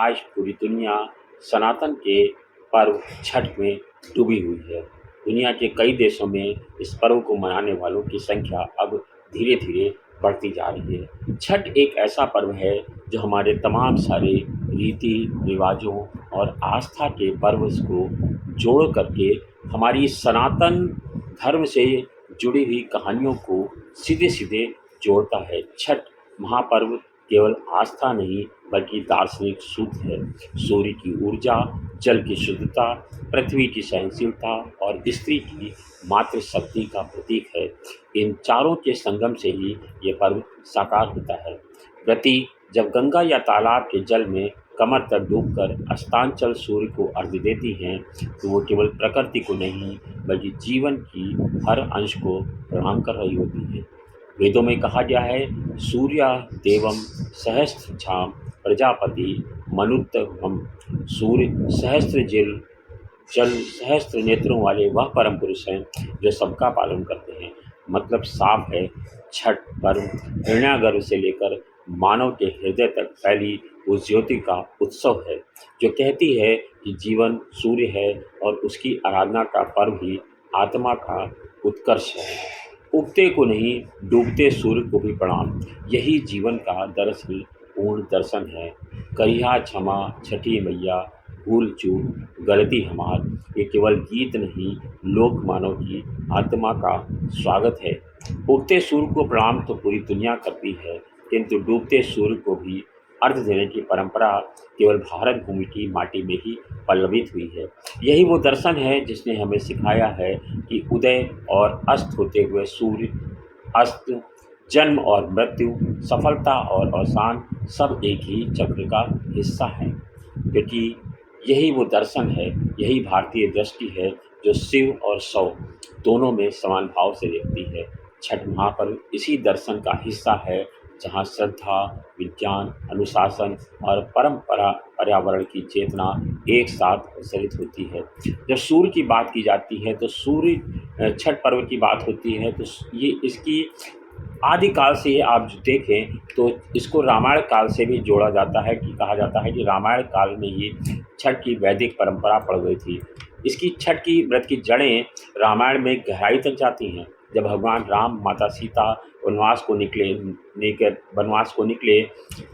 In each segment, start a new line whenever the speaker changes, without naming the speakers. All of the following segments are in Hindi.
आज पूरी दुनिया सनातन के पर्व छठ में डूबी हुई है। दुनिया के कई देशों में इस पर्व को मनाने वालों की संख्या अब धीरे-धीरे बढ़ती जा रही है। छठ एक ऐसा पर्व है जो हमारे तमाम सारे रीति-रिवाज़ों और आस्था के पर्व को जोड़ करके हमारी सनातन धर्म से जुड़ी हुई कहानियों को सीधे-सीधे जोड़ता है। छठ महापर्व केवल आस्था नहीं बल्कि दार्शनिक सूत्र है। सूर्य की ऊर्जा, जल की शुद्धता, पृथ्वी की सहनशीलता और स्त्री की मातृशक्ति का प्रतीक है। इन चारों के संगम से ही ये पर्व साकार होता है। व्रती जब गंगा या तालाब के जल में कमर तक डूबकर अस्तांचल सूर्य को अर्घ्य देती हैं तो वो केवल प्रकृति को नहीं बल्कि जीवन की हर अंश को प्रणाम कर रही होती है। वेदों में कहा गया है, सूर्य देवम सहस्त्रछाम प्रजापति मनुत्तमम्। सूर्य सहस्त्र जल सहस्त्र नेत्रों वाले वह परम पुरुष हैं जो सबका पालन करते हैं। मतलब साफ है, छठ पर्व हिरण्यागर्भ से लेकर मानव के हृदय तक फैली उस ज्योति का उत्सव है जो कहती है कि जीवन सूर्य है और उसकी आराधना का पर्व ही आत्मा का उत्कर्ष है। उगते को नहीं, डूबते सूर्य को भी प्रणाम, यही जीवन का दरअसल पूर्ण दर्शन है। करिहा क्षमा छठी मैया, भूल चूक गलती हमार, ये केवल गीत नहीं, लोक मानव की आत्मा का स्वागत है। उगते सूर्य को प्रणाम तो पूरी दुनिया करती है, किंतु डूबते सूर्य को भी अर्घ्य देने की परंपरा केवल भारत भूमि की माटी में ही पल्लवित हुई है। यही वो दर्शन है जिसने हमें सिखाया है कि उदय और अस्त होते हुए सूर्य, अस्त, जन्म और मृत्यु, सफलता और अवसान सब एक ही चक्र का हिस्सा है। क्योंकि यही वो दर्शन है, यही भारतीय दृष्टि है जो शिव और शव दोनों में समान भाव से देखती है। छठ महापर्व इसी दर्शन का हिस्सा है जहाँ श्रद्धा, विज्ञान, अनुशासन और परंपरा पर्यावरण की चेतना एक साथ प्रसरित होती है। जब सूर्य की बात की जाती है तो सूर्य छठ पर्व की बात होती है तो ये इसकी आदिकाल से आप देखें तो इसको रामायण काल से भी जोड़ा जाता है कि कहा जाता है कि रामायण काल में ही छठ की वैदिक परंपरा पड़ गई थी। इसकी छठ की व्रत की जड़ें रामायण में गहराई तक जाती हैं। जब भगवान राम माता सीता वनवास को निकले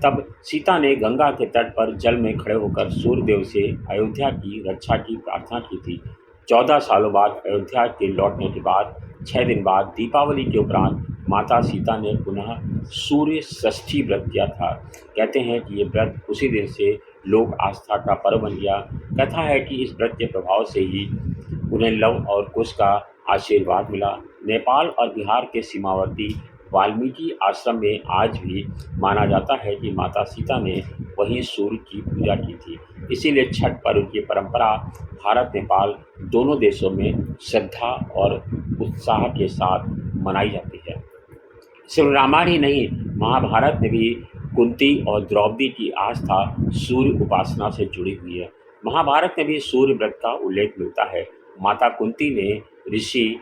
तब सीता ने गंगा के तट पर जल में खड़े होकर सूर्यदेव से अयोध्या की रक्षा की प्रार्थना की थी। 14 सालों बाद अयोध्या के लौटने के बाद 6 दिन बाद दीपावली के उपरांत माता सीता ने पुनः सूर्य षष्ठी व्रत किया था। कहते हैं कि ये व्रत उसी दिन से लोक आस्था का पर्व बन गया। कथा है कि इस व्रत के प्रभाव से ही उन्हें लव और कुश का आशीर्वाद मिला। नेपाल और बिहार के सीमावर्ती वाल्मीकि आश्रम में आज भी माना जाता है कि माता सीता ने वहीं सूर्य की पूजा की थी। इसीलिए छठ पर्व की परंपरा भारत नेपाल दोनों देशों में श्रद्धा और उत्साह के साथ मनाई जाती है। सिर्फ रामायण ही नहीं, महाभारत में भी कुंती और द्रौपदी की आस्था सूर्य उपासना से जुड़ी हुई है। महाभारत में भी सूर्य व्रत का उल्लेख मिलता है। माता कुंती ने ऋषि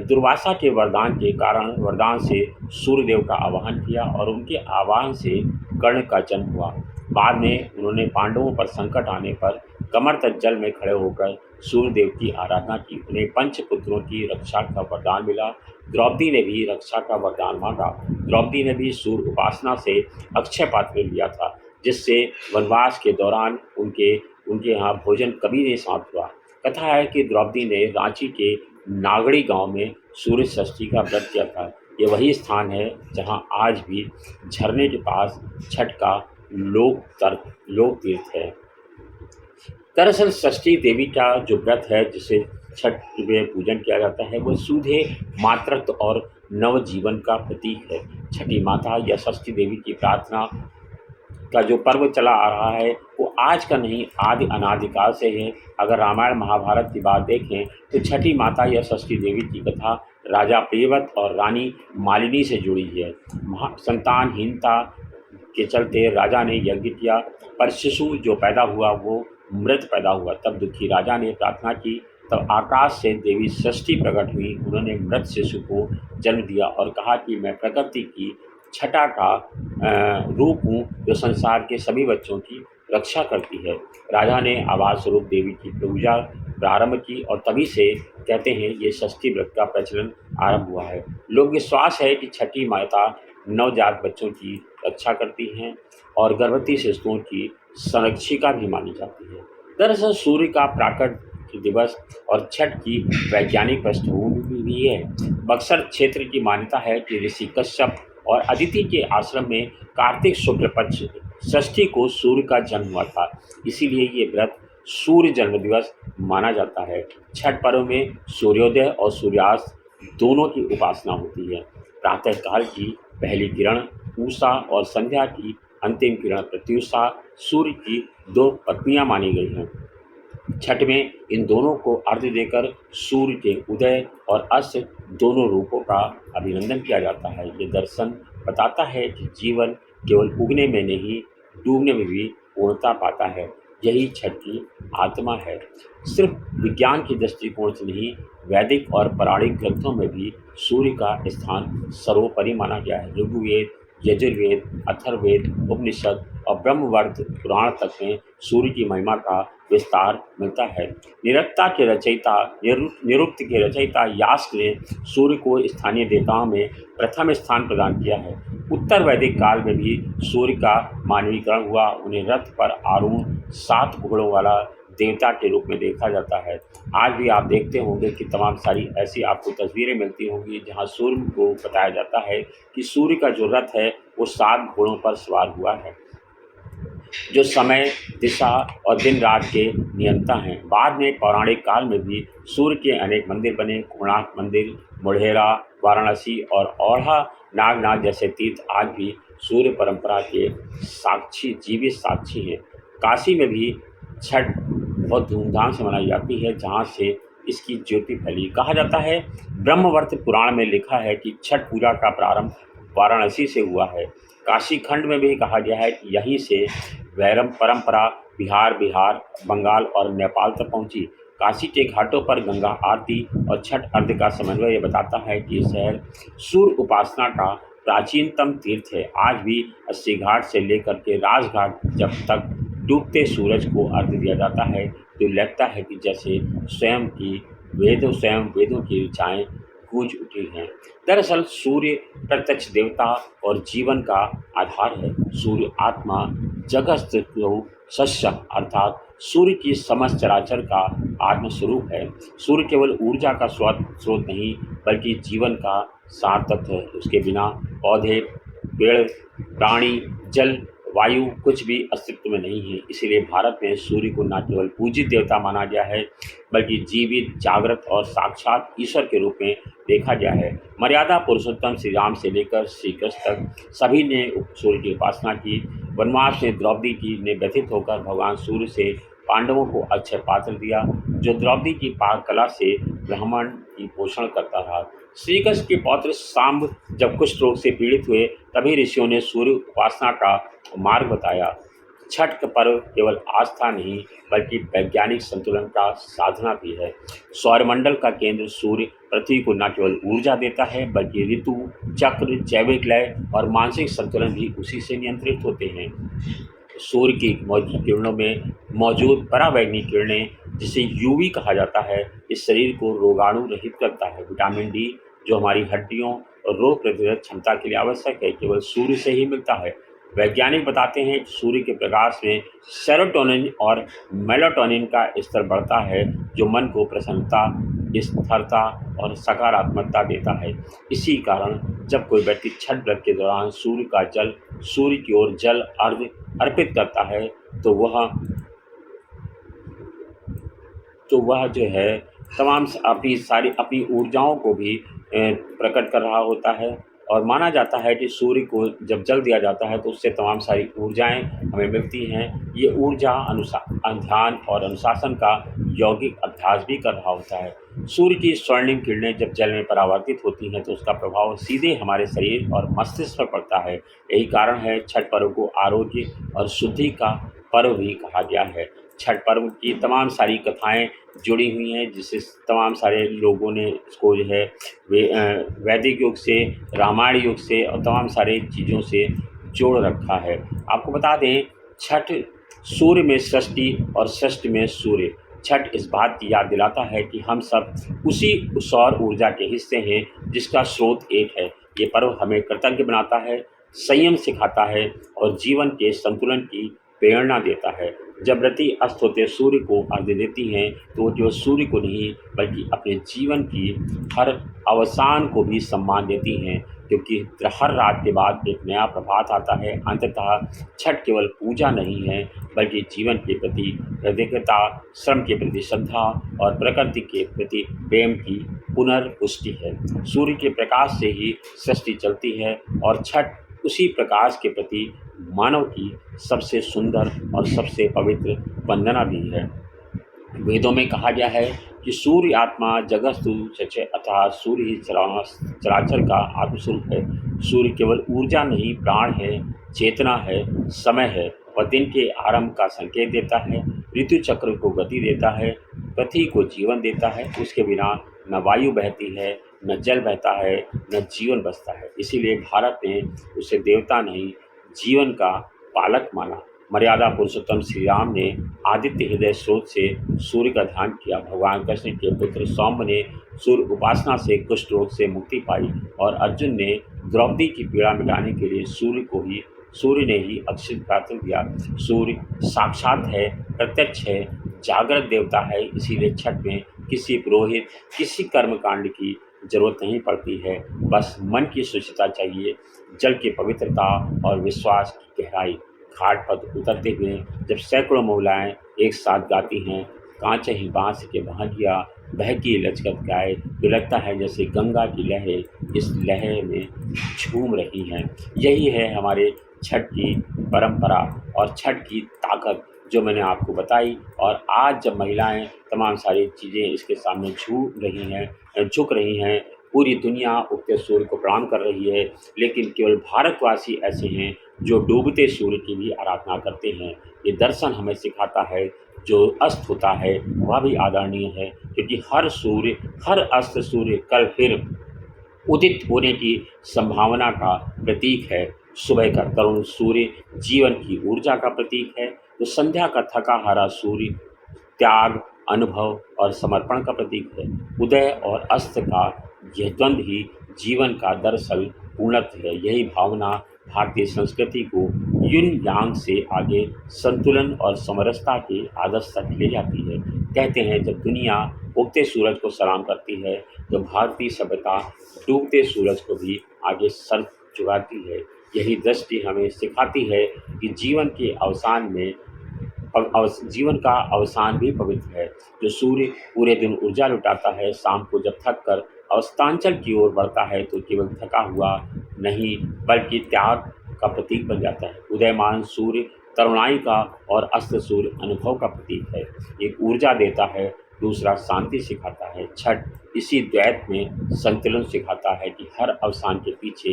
दुर्वासा के वरदान से सूर्यदेव का आवाहन किया और उनके आवाहन से कर्ण का जन्म हुआ। बाद में उन्होंने पांडवों पर संकट आने पर कमर तक जल में खड़े होकर सूर्यदेव की आराधना की। उन्हें पंचपुत्रों की रक्षा का वरदान मिला। द्रौपदी ने भी रक्षा का वरदान मांगा। द्रौपदी ने भी सूर्य उपासना से अक्षय पात्र लिया था, जिससे वनवास के दौरान उनके यहाँ भोजन कभी नहीं समाप्त हुआ। कथा है कि द्रौपदी ने रांची के नागड़ी गांव में सूर्य षष्ठी का व्रत किया था। ये वही स्थान है जहां आज भी झरने के पास छठ का लोक तीर्थ है। दरअसल षष्ठी देवी का जो व्रत है जिसे छठ में पूजन किया जाता है वो सूधे मातृत्व और नवजीवन का प्रतीक है। छठी माता या षष्ठी देवी की प्रार्थना का जो पर्व चला आ रहा है वो आज का नहीं, आदि अनादिकाल से है। अगर रामायण महाभारत की बात देखें तो छठी माता या षष्ठी देवी की कथा राजा प्रियव्रत और रानी मालिनी से जुड़ी है। संतानहीनता के चलते राजा ने यज्ञ किया पर शिशु जो पैदा हुआ वो मृत पैदा हुआ। तब दुखी राजा ने प्रार्थना की, तब आकाश से देवी षष्ठी प्रकट हुई। उन्होंने मृत शिशु को जन्म दिया और कहा कि मैं प्रकृति की छटा का रूप हूँ जो संसार के सभी बच्चों की रक्षा करती है। राजा ने आवाज स्वरूप देवी की पूजा प्रारंभ की और तभी से कहते हैं ये षष्ठी व्रत का प्रचलन आरंभ हुआ है। लोक विश्वास है कि छठी माता नवजात बच्चों की रक्षा करती हैं और गर्भवती शिशुओं की संरक्षिका भी मानी जाती है। दरअसल सूर्य का प्राकट दिवस और छठ की वैज्ञानिक पृष्ठभूमि भी है। बक्सर क्षेत्र की मान्यता है कि ऋषि कश्यप और अदिति के आश्रम में कार्तिक शुक्ल पक्ष षष्ठी को सूर्य का जन्म हुआ था, इसीलिए ये व्रत सूर्य जन्म दिवस माना जाता है। छठ पर्व में सूर्योदय और सूर्यास्त दोनों की उपासना होती है। प्रातःकाल की पहली किरण उषा और संध्या की अंतिम किरण प्रत्युषा सूर्य की दो पत्नियां मानी गई हैं। छठ में इन दोनों को अर्घ्य देकर सूर्य के उदय और अस्त दोनों रूपों का अभिनंदन किया जाता है। ये दर्शन बताता है कि जीवन केवल उगने में नहीं, डूबने में भी पूर्णता पाता है। यही छठ की आत्मा है। सिर्फ विज्ञान के दृष्टिकोण से नहीं, वैदिक और पौराणिक ग्रंथों में भी सूर्य का स्थान सर्वोपरि माना गया है। ऋग्वेद, यजुर्वेद, अथर्ववेद, उपनिषद और ब्रह्मवर्त पुराण तक में सूर्य की महिमा का विस्तार मिलता है। निरुक्त के रचयिता यास्क ने सूर्य को स्थानीय देवताओं में प्रथम स्थान प्रदान किया है। उत्तर वैदिक काल में भी सूर्य का मानवीकरण हुआ। उन्हें रथ पर आरूढ़ 7 घोड़ों वाला देवता के रूप में देखा जाता है। आज भी आप देखते होंगे कि तमाम सारी ऐसी आपको तस्वीरें मिलती होंगी जहां सूर्य को बताया जाता है कि सूर्य का जो रथ है वो 7 घोड़ों पर सवार हुआ है, जो समय, दिशा और दिन रात के नियंता हैं। बाद में पौराणिक काल में भी सूर्य के अनेक मंदिर बने। कोणार्क मंदिर, मोढेरा, वाराणसी और औढ़ा नागनाथ जैसे तीर्थ आज भी सूर्य परंपरा के जीवित साक्षी हैं। काशी में भी छठ बहुत धूमधाम से मनाई जाती है, जहाँ से इसकी ज्योति फैली। कहा जाता है, ब्रह्मवर्त पुराण में लिखा है कि छठ पूजा का प्रारंभ वाराणसी से हुआ है। काशी खंड में भी कहा गया है कि यहीं से वैरम परंपरा बिहार, बंगाल और नेपाल तक पहुंची। काशी के घाटों पर गंगा आरती और छठ अर्घ्य का समन्वय बताता है कि यह शहर सूर्य उपासना का प्राचीनतम तीर्थ है। आज भी अस्सी घाट से लेकर के राजघाट जब तक डूबते सूरज को अर्घ्य दिया जाता है तो लगता है कि जैसे स्वयं वेदों की ऋचाएँ गूंज उठी हैं। दरअसल सूर्य प्रत्यक्ष देवता और जीवन का आधार है। सूर्य आत्मा जगतस्थो सस्य अर्थात सूर्य की समस्त चराचर का आत्मस्वरूप है। सूर्य केवल ऊर्जा का स्रोत नहीं बल्कि जीवन का सार तत्व है। उसके बिना पौधे, पेड़, प्राणी, जल, वायु कुछ भी अस्तित्व में नहीं है। इसीलिए भारत में सूर्य को न केवल पूजित देवता माना गया है बल्कि जीवित, जागृत और साक्षात ईश्वर के रूप में देखा गया है। मर्यादा पुरुषोत्तम श्री राम से लेकर श्री कृष्ण तक सभी ने सूर्य की उपासना की। वनवास में द्रौपदी जी ने व्यथित होकर भगवान सूर्य से पांडवों को अक्षय पात्र दिया, जो द्रौपदी की पाक कला से ब्राह्मण की पोषण करता रहा। श्री कृष्ण के पौत्र सांब जब कुष्ठ रोग से पीड़ित हुए तभी ऋषियों ने सूर्य उपासना का मार्ग बताया। छठ का पर्व केवल आस्था नहीं बल्कि वैज्ञानिक संतुलन का साधना भी है। सौरमंडल का केंद्र सूर्य पृथ्वी को न केवल ऊर्जा देता है बल्कि ऋतु, चक्र, जैविक लय और मानसिक संतुलन भी उसी से नियंत्रित होते हैं। सूर्य की किरणों में मौजूद परावैंगनी किरणें, जिसे यूवी कहा जाता है, इस शरीर को रोगाणु रहित करता है। विटामिन डी, जो हमारी हड्डियों और रोग प्रतिरोधक क्षमता के लिए आवश्यक है, केवल सूर्य से ही मिलता है। वैज्ञानिक बताते हैं कि सूर्य के प्रकाश में सेरोटोनिन और मेलाटोनिन का स्तर बढ़ता है, जो मन को प्रसन्नता, स्थिरता और सकारात्मकता देता है। इसी कारण जब कोई व्यक्ति छठ व्रत के दौरान सूर्य की ओर जल अर्घ्य अर्पित करता है तो वह जो है तमाम अपनी ऊर्जाओं को भी प्रकट कर रहा होता है। और माना जाता है कि सूर्य को जब जल दिया जाता है तो उससे तमाम सारी ऊर्जाएं हमें मिलती हैं। ये ऊर्जा ध्यान और अनुशासन का यौगिक अभ्यास भी कर रहा होता है। सूर्य की स्वर्णिम किरणें जब जल में परावर्तित होती हैं तो उसका प्रभाव सीधे हमारे शरीर और मस्तिष्क पर पड़ता है। यही कारण है छठ पर्व को आरोग्य और शुद्धि का पर्व भी कहा गया है। छठ पर्व की तमाम सारी कथाएं जुड़ी हुई हैं, जिससे तमाम सारे लोगों ने इसको जो है वैदिक युग से, रामायण युग से और तमाम सारे चीज़ों से जोड़ रखा है। आपको बता दें, छठ सूर्य में सृष्टि और सृष्टि में सूर्य। छठ इस बात की याद दिलाता है कि हम सब उसी सौर ऊर्जा के हिस्से हैं जिसका स्रोत एक है। ये पर्व हमें कृतज्ञ बनाता है, संयम सिखाता है और जीवन के संतुलन की प्रेरणा देता है। जब रति अस्त होते सूर्य को अर्घ्य देती हैं तो वो केवल सूर्य को नहीं बल्कि अपने जीवन की हर अवसान को भी सम्मान देती हैं, क्योंकि हर रात के बाद एक नया प्रभात आता है। अंततः छठ केवल पूजा नहीं है बल्कि जीवन के प्रति कृतज्ञता, श्रम के प्रति श्रद्धा और प्रकृति के प्रति प्रेम की पुनर्पुष्टि है। सूर्य के प्रकाश से ही सृष्टि चलती है और छठ उसी प्रकाश के प्रति मानव की सबसे सुंदर और सबसे पवित्र वंदना भी है। वेदों में कहा गया है कि सूर्य आत्मा जगस्तु चचे, अर्थात सूर्य ही चराचर का आत्मस्वरूप है। सूर्य केवल ऊर्जा नहीं, प्राण है, चेतना है, समय है और दिन के आरंभ का संकेत देता है। ऋतु चक्र को गति देता है, पृथ्वी को जीवन देता है। उसके बिना न वायु बहती है, न जल बहता है, न जीवन बसता है। इसीलिए भारत ने उसे देवता नहीं, जीवन का पालक माना। मर्यादा पुरुषोत्तम श्री राम ने आदित्य हृदय स्रोत से सूर्य का ध्यान किया। भगवान कृष्ण के पुत्र सौम्य ने सूर्य उपासना से कुष्ठ रोग से मुक्ति पाई और अर्जुन ने द्रौपदी की पीड़ा मिटाने के लिए सूर्य ने ही अक्षय प्रार्थना दिया। सूर्य साक्षात है, प्रत्यक्ष है, जागृत देवता है। इसीलिए छठ में किसी पुरोहित, किसी कर्मकांड की जरूरत नहीं पड़ती है। बस मन की शुचिता चाहिए, जल की पवित्रता और विश्वास की गहराई। घाट पर उतरते हुए जब सैकड़ों महिलाएं एक साथ गाती हैं, कांचे ही बांस के बहंगिया बहकी लचकत गाए, तो लगता है जैसे गंगा की लहरें इस लहर में झूम रही हैं। यही है हमारे छठ की परंपरा और छठ की ताकत जो मैंने आपको बताई। और आज जब महिलाएं तमाम सारी चीज़ें इसके सामने झुक रही हैं, पूरी दुनिया उगते सूर्य को प्रणाम कर रही है, लेकिन केवल भारतवासी ऐसे हैं जो डूबते सूर्य की भी आराधना करते हैं। ये दर्शन हमें सिखाता है जो अस्त होता है वह भी आदरणीय है, क्योंकि हर अस्त सूर्य कल फिर उदित होने की संभावना का प्रतीक है। सुबह का तरुण सूर्य जीवन की ऊर्जा का प्रतीक है, तो संध्या का थका हारा सूर्य त्याग, अनुभव और समर्पण का प्रतीक है। उदय और अस्त का यह द्वंद्व ही जीवन का दरअसल पूर्णत्व है। यही भावना भारतीय संस्कृति को युन यांग से आगे संतुलन और समरसता के आदर्श तक ले जाती है। कहते हैं जब दुनिया उगते सूरज को सलाम करती है तो भारतीय सभ्यता डूबते सूरज को भी आगे सर झुकाती है। यही दृष्टि हमें सिखाती है कि जीवन का अवसान भी पवित्र है। जो सूर्य पूरे दिन ऊर्जा लुटाता है, शाम को जब थक कर अवस्तांचल की ओर बढ़ता है तो केवल थका हुआ नहीं बल्कि त्याग का प्रतीक बन जाता है। उदयमान सूर्य तरुणाई का और अस्त सूर्य अनुभव का प्रतीक है। एक ऊर्जा देता है, दूसरा शांति सिखाता है। छठ इसी द्वैत में संतुलन सिखाता है कि हर अवसान के पीछे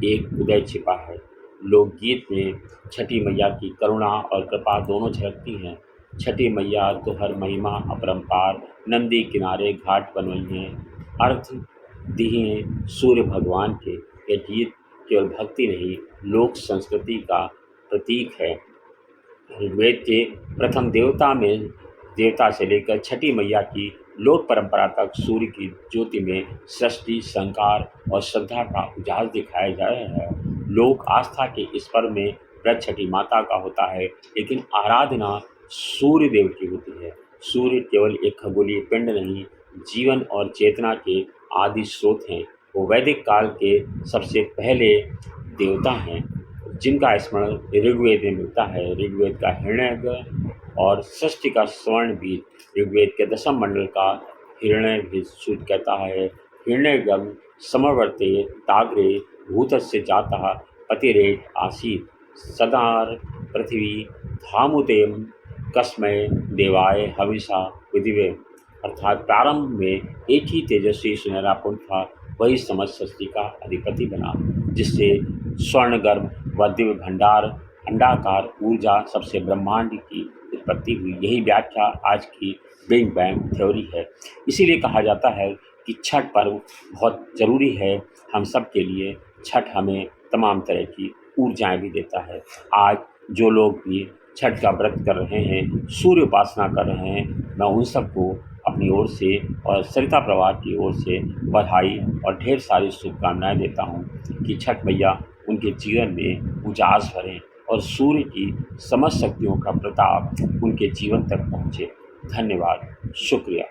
एक उदय छिपा है। लोकगीत में छठी मैया की करुणा और कृपा दोनों झलकती हैं। छठी मैया तुहर महिमा अपरंपार, नंदी किनारे घाट बनवई हैं, अर्थ दिए सूर्य भगवान के। ये गीत केवल भक्ति नहीं, लोक संस्कृति का प्रतीक है। ऋग्वेद के प्रथम देवता से लेकर छठी मैया की लोक परंपरा तक सूर्य की ज्योति में सृष्टि, संकार और श्रद्धा का उजास दिखाया जा रहा है। लोक आस्था के इस पर्व में व्रत छठी माता का होता है, लेकिन आराधना सूर्य देव की होती है। सूर्य केवल एक खगोलीय पिंड नहीं, जीवन और चेतना के आदि स्रोत हैं। वो वैदिक काल के सबसे पहले देवता हैं जिनका स्मरण ऋग्वेद में मिलता है। ऋग्वेद का हिरण्यगर्भ और सृष्टि का स्वर्ण बीज। ऋग्वेद के दशम मंडल का हिरण्य बीज सूत्र कहता है, हिरण्यगर्भ समवर्ते ताग्रे भूतस्य जाता पतिरेट आसीत सदार पृथ्वी धामुतेम कस्मय देवाय हविषा विधिवे। अर्थात प्रारंभ में एक ही तेजस्वी सुनहरा पुरुष था, वही समस्त सृष्टि का अधिपति बना, जिससे स्वर्णगर्भ व दिव्य भंडार अंडाकार ऊर्जा सबसे ब्रह्मांड की उत्पत्ति हुई। यही व्याख्या आज की बिग बैंग थ्योरी है। इसीलिए कहा जाता है कि छठ पर्व बहुत ज़रूरी है हम सब के लिए। छठ हमें तमाम तरह की ऊर्जाएं भी देता है। आज जो लोग भी छठ का व्रत कर रहे हैं, सूर्य उपासना कर रहे हैं, मैं उन सबको अपनी ओर से और सरिता परिवार की ओर से बधाई और ढेर सारी शुभकामनाएँ देता हूँ कि छठ मैया उनके जीवन में उजास भरें और सूर्य की समस्त शक्तियों का प्रताप उनके जीवन तक पहुँचे। धन्यवाद, शुक्रिया।